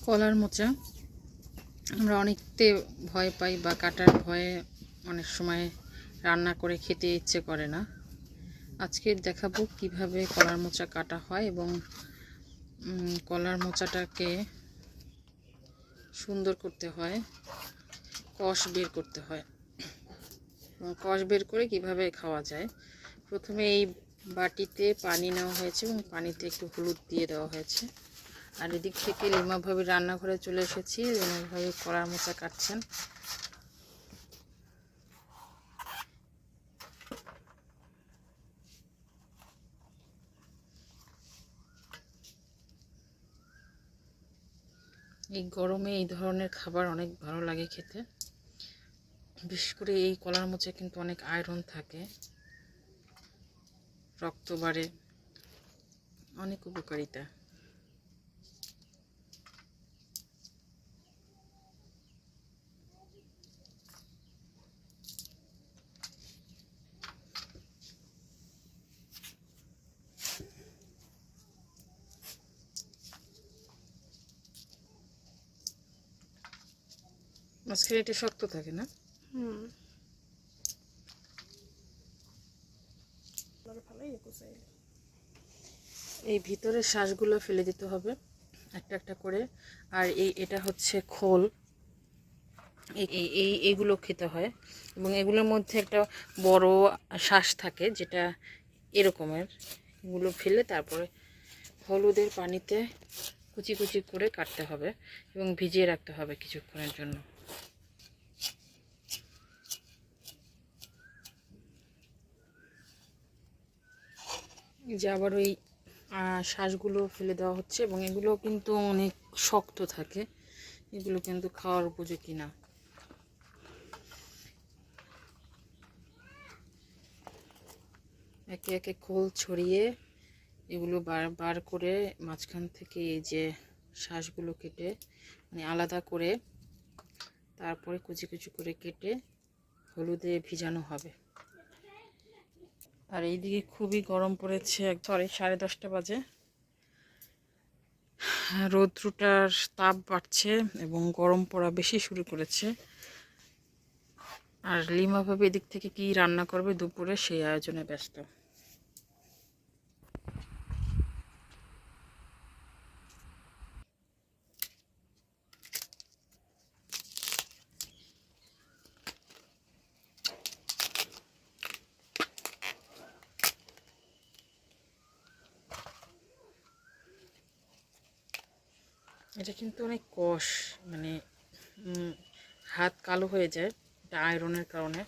কলার মোচা আমরা অনেকতে ভয় পাই বা কাটার ভয়ে অনেক সময় রান্না করে খেতে ইচ্ছে করে না। আজকে দেখাবো কিভাবে কলার মোচা কাটা হয় এবং কলার মোচাটাকে সুন্দর করতে হয়, কষ বের করতে হয় এবং কষ বের করে কিভাবে খাওয়া যায়। প্রথমে এই বাটিতে পানি নেওয়া হয়েছে এবং পানিতে একটু হলুদ দিয়ে দেওয়া হয়েছে। আর এদিক থেকে লিমা ভাবি রান্নাঘরে চলে এসেছি। লিমা ভাবি কলার মোচা কাটছেন। এই গরমে এই ধরনের খাবার অনেক ভালো লাগে খেতে। বিশেষ করে এই কলার মোচা কিন্তু অনেক আয়রন থাকে, রক্ত বাড়ে, অনেক উপকারিতা। মাঝখানে এটা শক্ত থাকে না? এই ভিতরের শ্বাসগুলো ফেলে দিতে হবে একটা একটা করে। আর এটা হচ্ছে খোল, এইগুলো খেতে হয় এবং এগুলোর মধ্যে একটা বড় শ্বাস থাকে যেটা এরকমের। এগুলো ফেলে তারপরে হলুদের পানিতে কুচি কুচি করে কাটতে হবে এবং ভিজিয়ে রাখতে হবে কিছুক্ষণের জন্য। যে আবার ওই শ্বাসগুলো ফেলে দেওয়া হচ্ছে এবং এগুলো কিন্তু অনেক শক্ত থাকে, এগুলো কিন্তু খাওয়ার উপযোগী না। একে একে খোল ছড়িয়ে এগুলো বার করে মাঝখান থেকে এই যে শ্বাসগুলো কেটে মানে আলাদা করে তারপরে কুচি কুচি করে কেটে হলুদে ভিজানো হবে। আর এইদিকে খুবই গরম পড়েছে, সরি 10:30 বাজে। রৌদ্রটার তাপ বাড়ছে এবং গরম পড়া বেশি শুরু করেছে। আর লিমা ভাবে এদিক থেকে কি রান্না করবে দুপুরে সেই আয়োজনে ব্যস্ত। এটা কিন্তু অনেক কষ, মানে হাত কালো হয়ে যায়, এটা আয়রনের কারণে।